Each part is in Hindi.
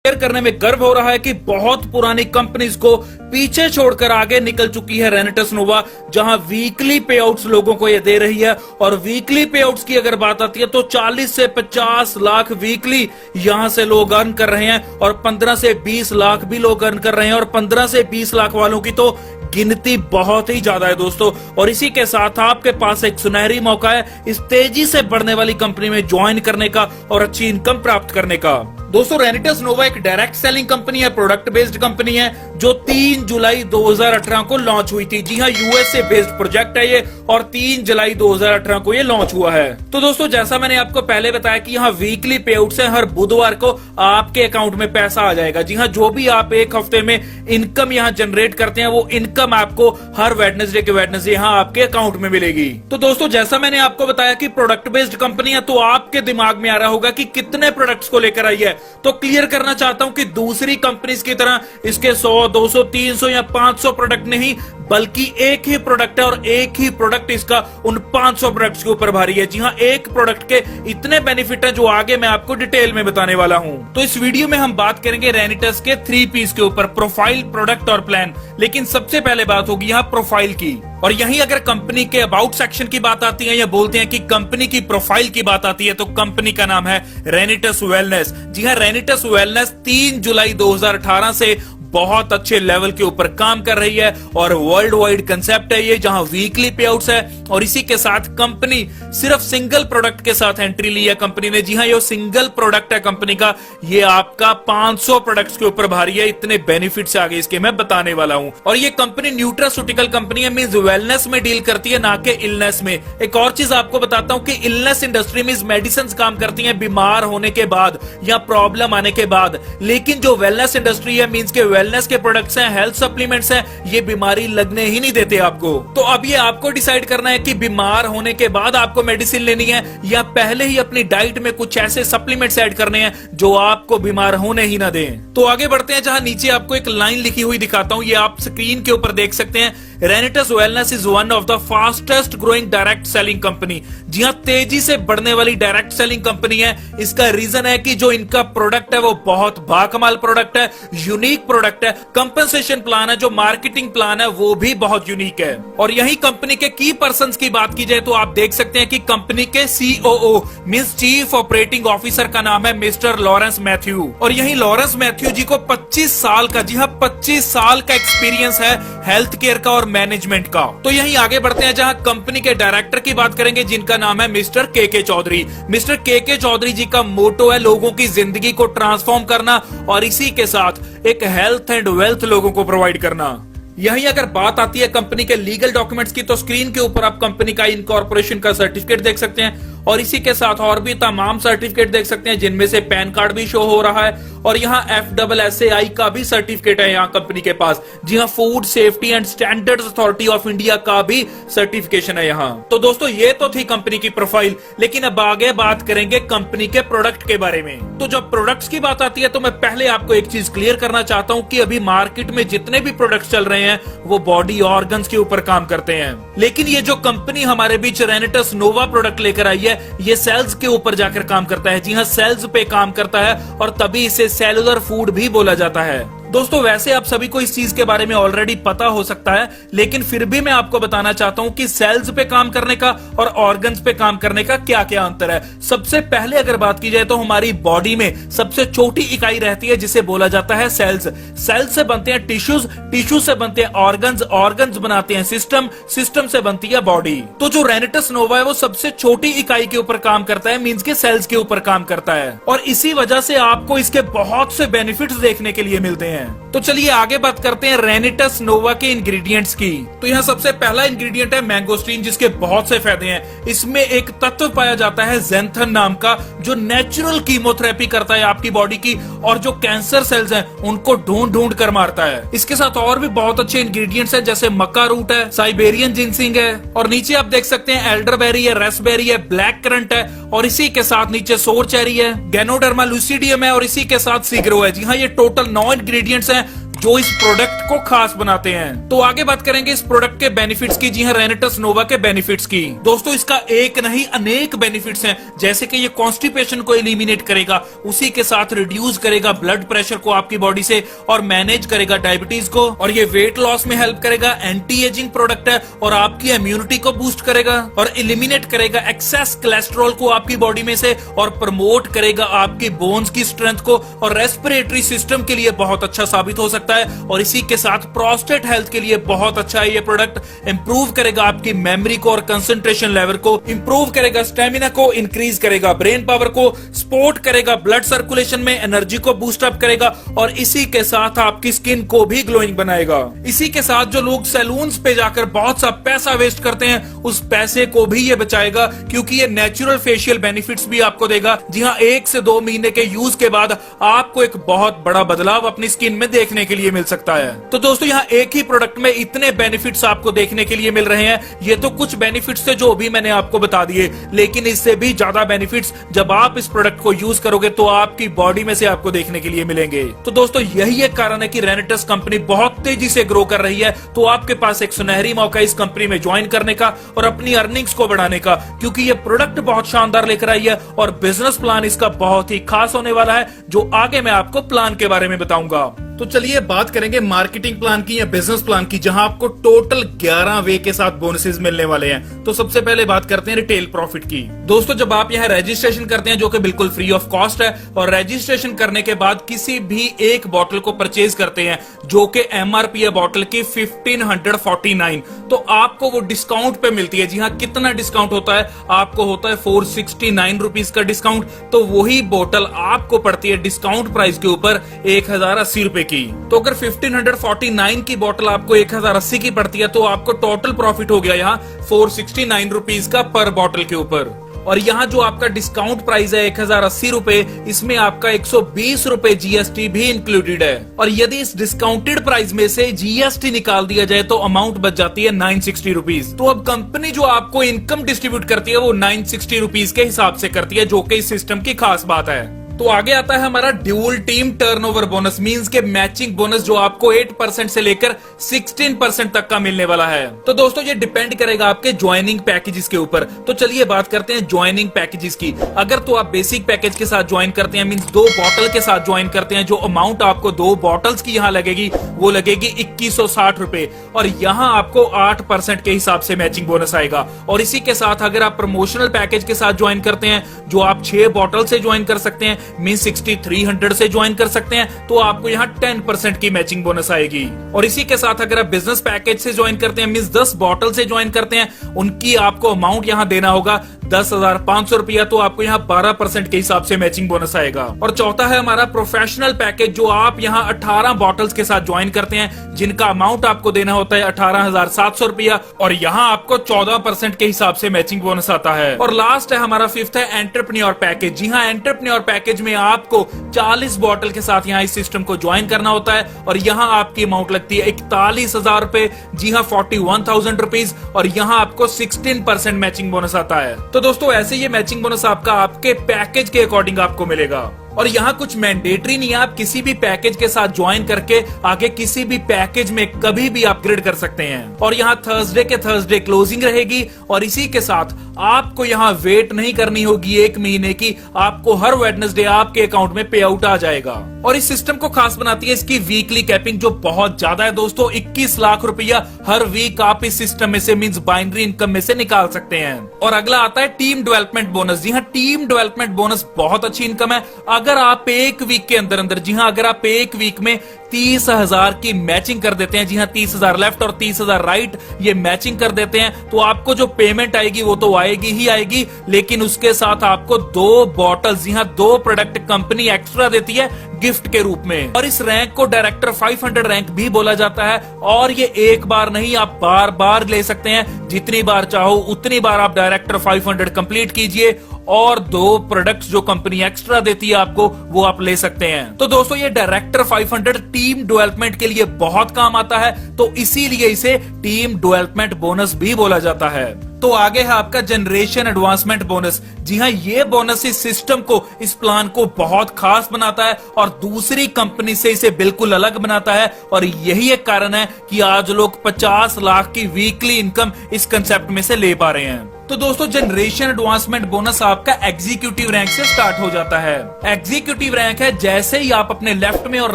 शेयर करने में गर्व हो रहा है कि बहुत पुरानी कंपनीज को पीछे छोड़कर आगे निकल चुकी है रेनिटस नोवा, जहां वीकली पे आउट्स लोगों को ये दे रही है। और वीकली पे आउट्स की अगर बात आती है तो 40 से 50 लाख वीकली यहां से लोग अर्न कर रहे हैं और 15 से 20 लाख भी लोग अर्न कर रहे हैं। और 15 से 20 लाख वालों की तो गिनती बहुत ही ज्यादा है दोस्तों। और इसी के साथ आपके पास एक सुनहरी मौका है इस तेजी से बढ़ने वाली कंपनी में ज्वाइन करने का और अच्छी इनकम प्राप्त करने का। दोस्तों, रेनिटस नोवा एक डायरेक्ट सेलिंग कंपनी है, प्रोडक्ट बेस्ड कंपनी है जो 3 जुलाई 2018 को लॉन्च हुई थी। जी हाँ, यूएस से बेस्ड प्रोजेक्ट है ये और 3 जुलाई 2018 को ये लॉन्च हुआ है। तो दोस्तों, जैसा मैंने आपको पहले बताया कि यहाँ वीकली पे आउट्स है, हर बुधवार को आपके अकाउंट में पैसा आ जाएगा। जी हाँ, जो भी आप एक हफ्ते में इनकम यहाँ जनरेट करते हैं वो इनकम आपको हर वेडनेसडे के वेडनेसडे यहाँ आपके अकाउंट में मिलेगी। तो दोस्तों, जैसा मैंने आपको बताया कि प्रोडक्ट बेस्ड कंपनी है, तो आपके दिमाग में आ रहा होगा कि कितने प्रोडक्ट्स को लेकर आई है। तो क्लियर करना चाहता हूं कि दूसरी कंपनीज की तरह इसके 100, 200, 300 या 500 प्रोडक्ट नहीं, बल्कि एक ही प्रोडक्ट है और एक ही प्रोडक्ट इसका उन 500 प्रोडक्ट्स के ऊपर भारी है। जी हां, एक प्रोडक्ट के इतने बेनिफिट है जो आगे मैं आपको डिटेल में बताने वाला हूं। तो इस वीडियो में हम बात करेंगे रेनिटस के 3 पीस के ऊपर, प्रोफाइल, प्रोडक्ट और प्लान। लेकिन सबसे पहले बात होगी यहाँ प्रोफाइल की। और यहीं अगर कंपनी के अबाउट सेक्शन की बात आती है या बोलते हैं कि कंपनी की प्रोफाइल की बात आती है, तो कंपनी का नाम है रेनिटस वेलनेस। जी हां, रेनिटस वेलनेस 3 जुलाई 2018 से बहुत अच्छे लेवल के ऊपर काम कर रही है और वर्ल्ड वाइड कंसेप्ट है ये, जहां वीकली पे आउट्स है। और इसी के साथ कंपनी सिर्फ सिंगल प्रोडक्ट के साथ एंट्री ली है कंपनी ने। जी हां, ये सिंगल प्रोडक्ट है कंपनी का, ये आपका 500 प्रोडक्ट्स के ऊपर भारी है। इतने बेनिफिट्स आगे इसके मैं बताने वाला हूं। और ये कंपनी न्यूट्रास्यूटिकल कंपनी है, मींस वेलनेस में डील करती है, ना कि इलनेस में। एक और चीज आपको बताता हूं कि इलनेस इंडस्ट्री में मेडिसिन काम करती है बीमार होने के बाद या प्रॉब्लम आने के बाद, लेकिन जो वेलनेस इंडस्ट्री है, मींस के वेलनेस के प्रोडक्ट्स हैं, हेल्थ सप्लीमेंट्स हैं, ये बीमारी लगने ही नहीं देते आपको। तो अब ये आपको डिसाइड करना है कि बीमार होने के बाद आपको मेडिसिन लेनी है या पहले ही अपनी डाइट में कुछ ऐसे सप्लीमेंट्स ऐड करने हैं जो आपको बीमार होने ही ना दें। तो आगे बढ़ते हैं, जहां नीचे आपको एक लाइन लिखी हुई दिखाता हूं, ये आप स्क्रीन के ऊपर देख सकते हैं। Renitus wellness is one of the fastest growing direct selling company. जी हां, तेजी से बढ़ने वाली डायरेक्ट सेलिंग कंपनी है। इसका रीजन है कि जो इनका प्रोडक्ट है वो बहुत बाकमाल प्रोडक्ट है, यूनिक प्रोडक्ट है। कंपनसेशन प्लान है, जो मार्केटिंग प्लान है वो भी बहुत यूनिक है। और यही कंपनी के की पर्संस की बात की जाए तो आप देख सकते हैं कि कंपनी के COO means chief operating officer का नाम है मिस्टर लॉरेंस मैथ्यू। और यही लॉरेंस मैथ्यू जी को 25 साल का, जी हां 25 साल का एक्सपीरियंस है हेल्थ केयर का और मैनेजमेंट का। तो यहीं आगे बढ़ते हैं, जहां कंपनी के डायरेक्टर की बात करेंगे जिनका नाम है मिस्टर के चौधरी। मिस्टर के चौधरी जी का मोटो है लोगों की जिंदगी को ट्रांसफॉर्म करना और इसी के साथ एक हेल्थ एंड वेल्थ लोगों को प्रोवाइड करना। यहीं अगर बात आती है कंपनी के लीगल डॉक्यूमेंट्स की, तो स्क्रीन के ऊपर आप कंपनी का इनकॉर्पोरेशन का सर्टिफिकेट देख सकते हैं और इसी के साथ और भी तमाम सर्टिफिकेट देख सकते हैं, जिनमें से पैन कार्ड भी शो हो रहा है। और यहाँ FSSAI का भी सर्टिफिकेट है यहाँ कंपनी के पास। जी हाँ, food safety and standards authority of India का भी सर्टिफिकेशन है यहाँ। तो दोस्तों, ये तो थी कंपनी की प्रोफाइल, लेकिन अब आगे बात करेंगे कंपनी के प्रोडक्ट के बारे में। तो जब प्रोडक्ट्स की बात आती है तो मैं पहले आपको एक चीज क्लियर करना चाहता हूँ कि अभी मार्केट में जितने भी प्रोडक्ट्स चल रहे हैं वो बॉडी ऑर्गन्स के ऊपर काम करते हैं, लेकिन ये जो कंपनी हमारे बीच रेनिटस नोवा प्रोडक्ट लेकर आई है ये सेल्स के ऊपर जाकर काम करता है। जी हाँ, सेल्स पे काम करता है और तभी इसे सेलुलर फूड भी बोला जाता है। दोस्तों, वैसे आप सभी को इस चीज के बारे में ऑलरेडी पता हो सकता है, लेकिन फिर भी मैं आपको बताना चाहता हूं कि सेल्स पे काम करने का और ऑर्गन्स पे काम करने का क्या क्या अंतर है। सबसे पहले अगर बात की जाए तो हमारी बॉडी में सबसे छोटी इकाई रहती है जिसे बोला जाता है सेल्स। सेल्स से बनते हैं टिश्यूज, टिश्यूज से बनते हैं ऑर्गन्स, ऑर्गन्स बनाते हैं सिस्टम, सिस्टम से बनती है बॉडी। तो जो रेनिटस नोवा है वो सबसे छोटी इकाई के ऊपर काम करता है, मींस के सेल्स के ऊपर काम करता है। और इसी वजह से आपको इसके बहुत से बेनिफिट्स देखने के लिए मिलते हैं। तो चलिए आगे बात करते हैं रेनिटस नोवा के इंग्रेडिएंट्स की। तो यहाँ सबसे पहला इंग्रेडिएंट है मैंगोस्टीन, जिसके बहुत से फायदे हैं। इसमें एक तत्व पाया जाता है ज़ैंथन नाम का, जो नेचुरल कीमोथेरेपी करता है आपकी बॉडी की और जो कैंसर सेल्स हैं उनको ढूंढ ढूंढ कर मारता है। इसके साथ और भी बहुत अच्छे इंग्रेडिएंट्स हैं, जैसे मक्का रूट है, साइबेरियन जिनसिंग है और नीचे आप देख सकते हैं एल्डरबेरी है, रेस्पबेरी है, ब्लैक करंट है और इसी के साथ नीचे सोर चेरी है, गैनोडर्मा लुसिडियम है और इसी के साथ सीग्रो है। जी हाँ, ये टोटल 9 इंग्रेडिएंट्स हैं जो इस प्रोडक्ट को खास बनाते हैं। तो आगे बात करेंगे इस प्रोडक्ट के बेनिफिट्स की। जी हाँ, रेनिटस नोवा के बेनिफिट्स की। दोस्तों इसका एक नहीं अनेक बेनिफिट्स हैं, जैसे कि ये कॉन्स्टिपेशन को एलिमिनेट करेगा, उसी के साथ रिड्यूस करेगा ब्लड प्रेशर को आपकी बॉडी से और मैनेज करेगा डायबिटीज को, और ये वेट लॉस में हेल्प करेगा। एंटी एजिंग प्रोडक्ट है और आपकी इम्यूनिटी को बूस्ट करेगा और एलिमिनेट करेगा एक्सेस कोलेस्ट्रॉल को आपकी बॉडी में से और प्रमोट करेगा आपकी बोन्स की स्ट्रेंथ को, और रेस्पिरेटरी सिस्टम के लिए बहुत अच्छा साबित हो सकता है। और इसी के साथ प्रोस्टेट हेल्थ के लिए बहुत अच्छा है ये प्रोडक्ट। इंप्रूव करेगा आपकी मेमोरी को और कंसंट्रेशन लेवल को, इंप्रूव करेगा स्टेमिना को, इंक्रीज करेगा ब्रेन पावर को, सपोर्ट करेगा ब्लड सर्कुलेशन में, एनर्जी को बूस्ट अप करेगा और इसी के साथ आपकी स्किन को भी ग्लोइंग बनाएगा। इसी के साथ जो लोग सैलून्स पे जाकर बहुत सा पैसा वेस्ट करते हैं, उस पैसे को भी ये बचाएगा, क्योंकि ये नेचुरल फेशियल बेनिफिट्स भी आपको देगा। जी हाँ, 1 से 2 महीने के यूज के बाद आपको एक बहुत बड़ा बदलाव अपनी स्किन में देखने के लिए मिल सकता है। तो दोस्तों यहाँ एक ही प्रोडक्ट में इतने बेनिफिट्स आपको देखने के लिए मिल रहे हैं। ये तो कुछ बेनिफिट्स थे जो भी मैंने आपको बता दिए, लेकिन इससे भी ज्यादा बेनिफिट्स जब आप इस प्रोडक्ट को यूज करोगे तो आपकी बॉडी में से आपको देखने के लिए मिलेंगे। तो दोस्तों यही एक कारण है कि रेनिटस कंपनी बहुत तेजी से ग्रो कर रही है। तो आपके पास एक सुनहरी मौका इस कंपनी में ज्वाइन करने का और अपनी अर्निंग्स को बढ़ाने का, क्योंकि ये प्रोडक्ट बहुत शानदार लेकर आई है और बिजनेस प्लान इसका बहुत ही खास होने वाला है, जो आगे मैं आपको प्लान के बारे में बताऊंगा। तो चलिए बात करेंगे मार्केटिंग प्लान की या बिजनेस प्लान की, जहां आपको टोटल 11 वे के साथ बोनसेस मिलने वाले हैं। तो सबसे पहले बात करते हैं रिटेल प्रॉफिट की। दोस्तों जब आप यहाँ रजिस्ट्रेशन करते हैं, जो कि बिल्कुल फ्री ऑफ कॉस्ट है, और रजिस्ट्रेशन करने के बाद किसी भी एक बोतल को परचेज करते हैं जो कि एमआरपी है बोतल की 1549, तो आपको वो डिस्काउंट पे मिलती है। जी हाँ, कितना डिस्काउंट होता है? आपको होता है 469 रुपीज का डिस्काउंट। तो वही बोतल आपको पड़ती है डिस्काउंट प्राइस के ऊपर 1080 रुपए की। तो अगर 1549 की बोतल आपको 1080 की पड़ती है, तो आपको टोटल प्रॉफिट हो गया यहाँ 469 रुपीज का पर बोतल के ऊपर। और यहाँ जो आपका डिस्काउंट प्राइस है 1080 रुपए, इसमें आपका 120 रुपए जीएसटी भी इंक्लूडेड है। और यदि इस डिस्काउंटेड प्राइस में से जीएसटी निकाल दिया जाए तो अमाउंट बच जाती है 960 रुपीज। तो अब कंपनी जो आपको इनकम डिस्ट्रीब्यूट करती है वो 960 रुपीज के हिसाब से करती है, जो कि इस सिस्टम की खास बात है। तो आगे आता है हमारा dual team turnover bonus, means के मैचिंग बोनस, जो आपको 8% से लेकर 16% तक का मिलने वाला है। तो दोस्तों ये डिपेंड करेगा आपके ज्वाइनिंग पैकेजेस के ऊपर। तो चलिए बात करते हैं ज्वाइनिंग पैकेजेस की। अगर तो आप बेसिक पैकेज के साथ ज्वाइन करते हैं, मींस 2 बॉटल के साथ ज्वाइन करते हैं, जो अमाउंट आपको 2 बॉटल्स की यहाँ लगेगी वो लगेगी 2160 रुपए, और यहाँ आपको 8% के हिसाब से मैचिंग बोनस आएगा। और इसी के साथ अगर आप प्रमोशनल पैकेज के साथ ज्वाइन करते हैं, जो आप 6 बॉटल से ज्वाइन कर सकते हैं, मीन 6300 से ज्वाइन कर सकते हैं, तो आपको यहाँ 10% की मैचिंग बोनस आएगी। और इसी के साथ अगर आप बिजनेस पैकेज से ज्वाइन करते हैं, मीन 10 बॉटल से ज्वाइन करते हैं, उनकी आपको अमाउंट यहाँ देना होगा 10,500 रुपया, तो आपको यहाँ 12% के हिसाब से मैचिंग बोनस आएगा। और चौथा है हमारा प्रोफेशनल पैकेज, जो आप यहाँ 18 बॉटल्स के साथ ज्वाइन करते हैं, जिनका अमाउंट आपको देना होता है 18,700 रुपया, और यहाँ आपको 14% के हिसाब से मैचिंग बोनस आता है। और लास्ट है हमारा 5th है एंटरप्रेन्योर पैकेज। जी हाँ, एंटरप्रेन्योर पैकेज में आपको 40 बॉटल के साथ यहाँ इस सिस्टम को ज्वाइन करना होता है, और यहाँ आपकी अमाउंट लगती है 41,000 रुपए, जी हाँ 41,000 रुपीज, और यहाँ आपको 16% मैचिंग बोनस आता है। तो दोस्तों ऐसे ये मैचिंग बोनस आपका आपके पैकेज के अकॉर्डिंग आपको मिलेगा। और यहाँ कुछ मैंडेटरी नहीं है, आप किसी भी पैकेज के साथ ज्वाइन करके आगे किसी भी पैकेज में कभी भी अपग्रेड कर सकते हैं। और यहाँ थर्सडे के थर्सडे क्लोजिंग रहेगी, और इसी के साथ आपको यहाँ वेट नहीं करनी होगी 1 महीने की, आपको हर वेडनेसडे आपके अकाउंट में पे आउट आ जाएगा। और इस सिस्टम को खास बनाती है इसकी वीकली कैपिंग, जो बहुत ज्यादा है दोस्तों। 21 लाख रुपया हर वीक आप इस सिस्टम में से, मींस बाइनरी इनकम में से निकाल सकते हैं। और अगला आता है टीम डेवलपमेंट बोनस। जी हाँ, टीम डेवलपमेंट बोनस बहुत अच्छी इनकम है। अगर आप 1 वीक के अंदर, जी हाँ, अगर आप 1 वीक में 30,000 की मैचिंग कर देते हैं, जी हाँ 30,000 लेफ्ट और 30,000 राइट, ये मैचिंग कर देते हैं, तो आपको जो पेमेंट आएगी वो तो आएगी ही आएगी, लेकिन उसके साथ आपको 2 बॉटल, जी हाँ 2 प्रोडक्ट कंपनी एक्स्ट्रा देती है गिफ्ट के रूप में। और इस रैंक को डायरेक्टर 500 रैंक भी बोला जाता है। और ये एक बार नहीं, आप बार बार ले सकते हैं, जितनी बार चाहो उतनी बार आप डायरेक्टर 500 कंप्लीट कीजिए, और 2 प्रोडक्ट्स जो कंपनी एक्स्ट्रा देती है आपको, वो आप ले सकते हैं। तो दोस्तों ये डायरेक्टर 500 टीम डेवलपमेंट के लिए बहुत काम आता है, तो इसीलिए इसे टीम डेवलपमेंट बोनस भी बोला जाता है। तो आगे है आपका जनरेशन एडवांसमेंट बोनस। जी हाँ, ये बोनस इस सिस्टम को, इस प्लान को बहुत खास बनाता है और दूसरी कंपनी से इसे बिल्कुल अलग बनाता है। और यही एक कारण है कि आज लोग 50 लाख की वीकली इनकम इस कंसेप्ट में से ले पा रहे हैं। तो दोस्तों, जनरेशन एडवांसमेंट बोनस आपका एग्जीक्यूटिव रैंक से स्टार्ट हो जाता है। एग्जीक्यूटिव रैंक है जैसे ही आप अपने लेफ्ट में और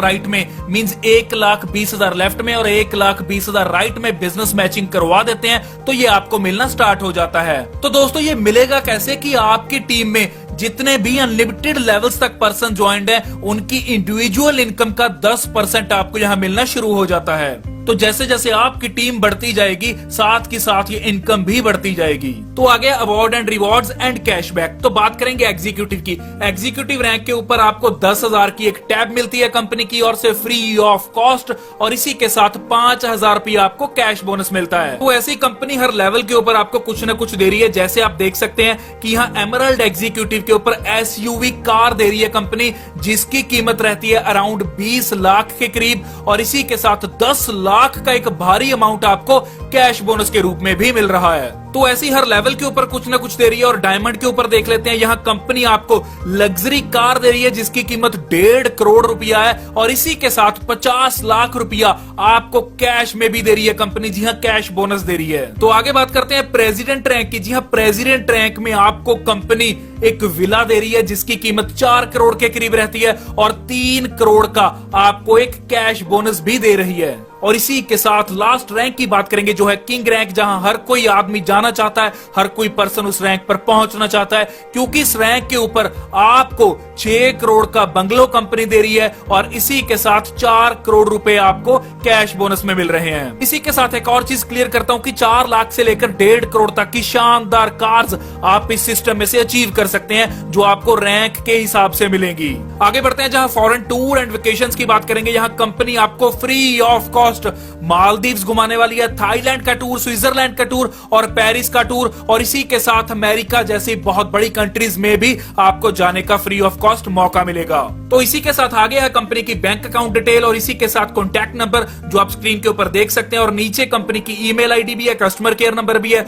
राइट में, मींस 1,20,000 लेफ्ट में और 1,20,000 राइट में बिजनेस मैचिंग करवा देते हैं तो ये आपको मिलना स्टार्ट हो जाता है। तो दोस्तों, ये मिलेगा कैसे कि आपकी टीम में जितने भी अनलिमिटेड लेवल्स तक पर्सन ज्वाइंट है, उनकी इंडिविजुअल इनकम का 10% आपको यहां मिलना शुरू हो जाता है। तो जैसे जैसे आपकी टीम बढ़ती जाएगी, साथ के साथ ये इनकम भी बढ़ती जाएगी। तो आगे award and rewards and cashback. तो बात करेंगे एग्जीक्यूटिव की। एग्जीक्यूटिव रैंक के ऊपर आपको 10,000 की एक टैब मिलती है कंपनी की ओर से फ्री ऑफ कॉस्ट, और इसी के साथ 5,000 रुपया आपको कैश बोनस मिलता है। तो ऐसी कंपनी हर लेवल के ऊपर आपको कुछ न कुछ दे रही है। जैसे आप देख सकते हैं कि यहाँ एमरल्ड एग्जीक्यूटिव के ऊपर SUV कार दे रही है कंपनी, जिसकी कीमत रहती है अराउंड 20 लाख के करीब, और इसी के साथ 10 लाख का एक भारी अमाउंट आपको कैश बोनस के रूप में भी मिल रहा है। तो ऐसी हर लेवल के ऊपर कुछ ना कुछ दे रही है। और डायमंड के ऊपर देख लेते हैं, यहाँ कंपनी आपको लग्जरी कार दे रही है जिसकी कीमत 1.5 करोड़ रुपया है, और इसी के साथ 50 लाख रुपया आपको कैश में भी दे रही है कंपनी। जी हाँ, कैश बोनस दे रही है। तो आगे बात करते हैं प्रेसिडेंट रैंक की। जी हाँ, प्रेसिडेंट रैंक में आपको कंपनी एक विला दे रही है जिसकी कीमत 4 करोड़ के करीब रहती है, और 3 करोड़ का आपको एक कैश बोनस भी दे रही है। और इसी के साथ लास्ट रैंक की बात करेंगे जो है किंग रैंक, जहां हर कोई आदमी जाना चाहता है, हर कोई पर्सन उस रैंक पर पहुंचना चाहता है, क्योंकि इस रैंक के ऊपर आपको 6 करोड़ का बंगलो कंपनी दे रही है, और इसी के साथ 4 करोड़ रुपए आपको कैश बोनस में मिल रहे हैं। इसी के साथ एक और चीज क्लियर करता हूं कि 4 लाख से लेकर 1.5 करोड़ तक की शानदार कार्स आप इस सिस्टम में से अचीव कर सकते हैं, जो आपको रैंक के हिसाब से मिलेंगी। आगे बढ़ते हैं, जहां फॉरेन टूर एंड वेकेशंस की बात करेंगे। यहाँ कंपनी आपको फ्री ऑफ कॉस्ट मालदीव्स घुमाने वाली है, थाईलैंड का टूर, स्विट्जरलैंड का टूर और पेरिस का टूर, और इसी के साथ अमेरिका जैसी बहुत बड़ी कंट्रीज में भी आपको जाने का फ्री ऑफ कॉस्ट मौका मिलेगा। तो इसी के साथ आगे है कंपनी की बैंक अकाउंट डिटेल, और इसी के साथ कॉन्टैक्ट नंबर जो आप स्क्रीन के ऊपर देख सकते हैं, और नीचे कंपनी की ईमेल आईडी भी है, कस्टमर केयर नंबर भी है।